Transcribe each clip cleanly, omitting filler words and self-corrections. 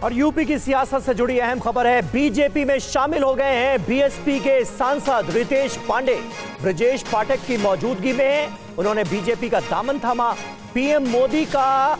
और यूपी की सियासत से जुड़ी अहम खबर है, बीजेपी में शामिल हो गए हैं बीएसपी के सांसद रितेश पांडे। ब्रजेश पाठक की मौजूदगी में उन्होंने बीजेपी का दामन थामा। पीएम मोदी का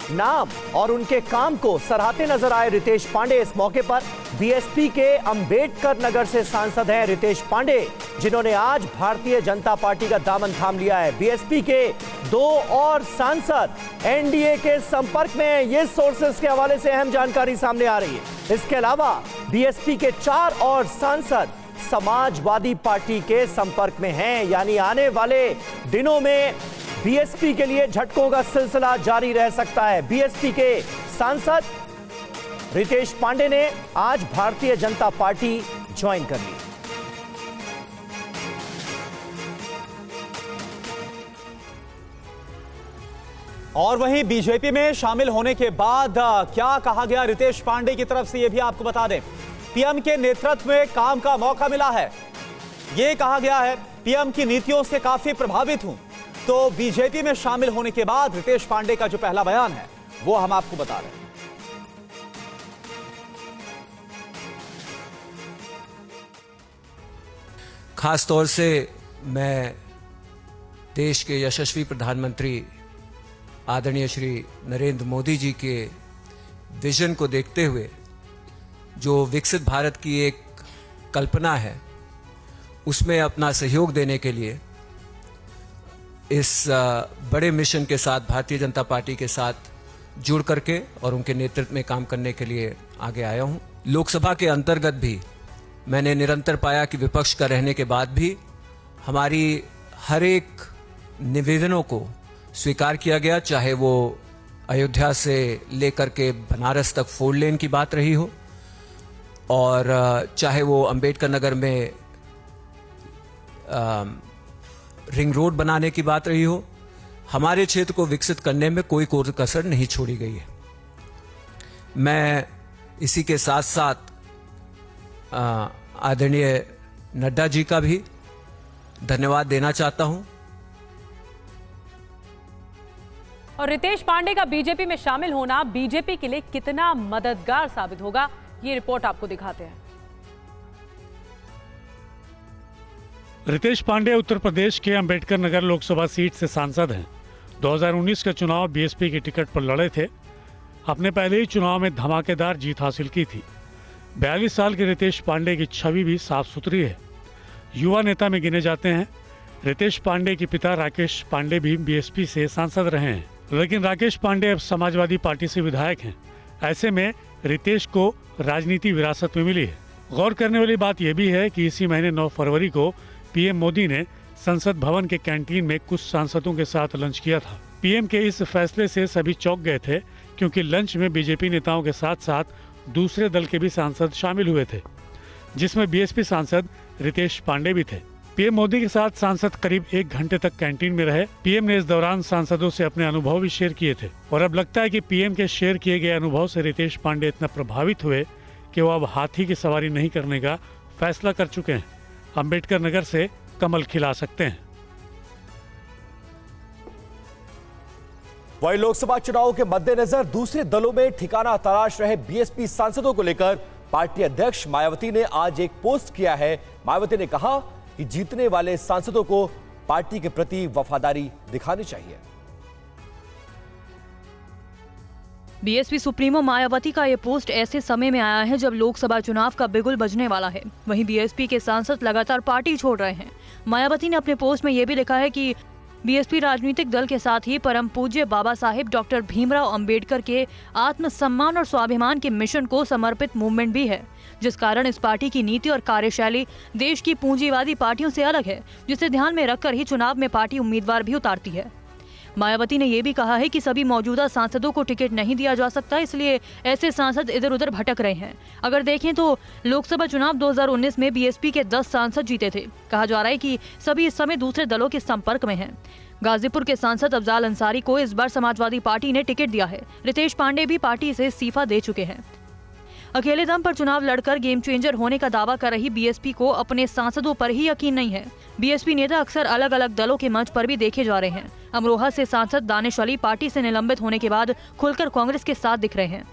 नाम और उनके काम को सराहते नजर आए रितेश पांडे। इस मौके पर बीएसपी के अंबेडकर नगर से सांसद हैं रितेश पांडे, जिन्होंने आज भारतीय जनता पार्टी का दामन थाम लिया है। बीएसपी के 2 और सांसद एनडीए के संपर्क में हैं, ये सोर्सेस के हवाले से अहम जानकारी सामने आ रही है। इसके अलावा बीएसपी के 4 और सांसद समाजवादी पार्टी के संपर्क में हैं, यानी आने वाले दिनों में बीएसपी के लिए झटकों का सिलसिला जारी रह सकता है। बीएसपी के सांसद रितेश पांडे ने आज भारतीय जनता पार्टी ज्वाइन कर ली। और वहीं बीजेपी में शामिल होने के बाद क्या कहा गया रितेश पांडे की तरफ से, यह भी आपको बता दें। पीएम के नेतृत्व में काम का मौका मिला है, यह कहा गया है। पीएम की नीतियों से काफी प्रभावित हूं। तो बीजेपी में शामिल होने के बाद रितेश पांडे का जो पहला बयान है वो हम आपको बता रहे हैं। खास तौर से मैं देश के यशस्वी प्रधानमंत्री आदरणीय श्री नरेंद्र मोदी जी के विजन को देखते हुए जो विकसित भारत की एक कल्पना है, उसमें अपना सहयोग देने के लिए इस बड़े मिशन के साथ भारतीय जनता पार्टी के साथ जुड़ करके और उनके नेतृत्व में काम करने के लिए आगे आया हूं। लोकसभा के अंतर्गत भी मैंने निरंतर पाया कि विपक्ष का रहने के बाद भी हमारी हर एक निवेदनों को स्वीकार किया गया, चाहे वो अयोध्या से लेकर के बनारस तक 4 लेन की बात रही हो, और चाहे वो अंबेडकर नगर में रिंग रोड बनाने की बात रही हो। हमारे क्षेत्र को विकसित करने में कोई कसर नहीं छोड़ी गई है। मैं इसी के साथ साथ आदरणीय नड्डा जी का भी धन्यवाद देना चाहता हूं। और रितेश पांडे का बीजेपी में शामिल होना बीजेपी के लिए कितना मददगार साबित होगा, ये रिपोर्ट आपको दिखाते हैं। रितेश पांडे उत्तर प्रदेश के अंबेडकर नगर लोकसभा सीट से सांसद हैं। 2019 का चुनाव बीएसपी की टिकट पर लड़े थे। अपने पहले ही चुनाव में धमाकेदार जीत हासिल की थी। 42 साल के रितेश पांडे की छवि भी साफ सुथरी है, युवा नेता में गिने जाते हैं। रितेश पांडे के पिता राकेश पांडे भी बीएसपी से सांसद रहे हैं, लेकिन राकेश पांडे अब समाजवादी पार्टी से विधायक हैं। ऐसे में रितेश को राजनीति विरासत में मिली है। गौर करने वाली बात यह भी है कि इसी महीने 9 फरवरी को पीएम मोदी ने संसद भवन के कैंटीन में कुछ सांसदों के साथ लंच किया था। पीएम के इस फैसले से सभी चौंक गए थे, क्योंकि लंच में बीजेपी नेताओं के साथ साथ दूसरे दल के भी सांसद शामिल हुए थे, जिसमें बीएसपी सांसद रितेश पांडे भी थे। पीएम मोदी के साथ सांसद करीब 1 घंटे तक कैंटीन में रहे। पीएम ने इस दौरान सांसदों से अपने अनुभव भी शेयर किए थे, और अब लगता है कि पीएम के शेयर किए गए अनुभव से रितेश पांडे इतना प्रभावित हुए कि वो अब हाथी की सवारी नहीं करने का फैसला कर चुके हैं। अंबेडकर नगर से कमल खिला सकते हैं। वहीं लोकसभा चुनाव के मद्देनजर दूसरे दलों में ठिकाना तलाश रहे बीएसपी सांसदों को लेकर पार्टी अध्यक्ष मायावती ने आज एक पोस्ट किया है। मायावती ने कहा कि जीतने वाले सांसदों को पार्टी के प्रति वफादारी दिखानी चाहिए। बीएसपी सुप्रीमो मायावती का ये पोस्ट ऐसे समय में आया है जब लोकसभा चुनाव का बिगुल बजने वाला है। वहीं बीएसपी के सांसद लगातार पार्टी छोड़ रहे हैं। मायावती ने अपने पोस्ट में ये भी लिखा है कि बीएसपी राजनीतिक दल के साथ ही परम पूज्य बाबा साहेब डॉक्टर भीमराव अंबेडकर के आत्मसम्मान और स्वाभिमान के मिशन को समर्पित मूवमेंट भी है, जिस कारण इस पार्टी की नीति और कार्यशैली देश की पूंजीवादी पार्टियों से अलग है, जिसे ध्यान में रखकर ही चुनाव में पार्टी उम्मीदवार भी उतारती है। मायावती ने यह भी कहा है कि सभी मौजूदा सांसदों को टिकट नहीं दिया जा सकता, इसलिए ऐसे सांसद इधर उधर भटक रहे हैं। अगर देखें तो लोकसभा चुनाव 2019 में बीएसपी के 10 सांसद जीते थे। कहा जा रहा है कि सभी इस समय दूसरे दलों के संपर्क में हैं। गाजीपुर के सांसद अफजाल अंसारी को इस बार समाजवादी पार्टी ने टिकट दिया है। रितेश पांडे भी पार्टी से इस्तीफा दे चुके हैं। अकेले दम पर चुनाव लड़कर गेम चेंजर होने का दावा कर रही बीएसपी को अपने सांसदों पर ही यकीन नहीं है। बीएसपी नेता अक्सर अलग अलग दलों के मंच पर भी देखे जा रहे हैं। अमरोहा से सांसद दानिश अली पार्टी से निलंबित होने के बाद खुलकर कांग्रेस के साथ दिख रहे हैं।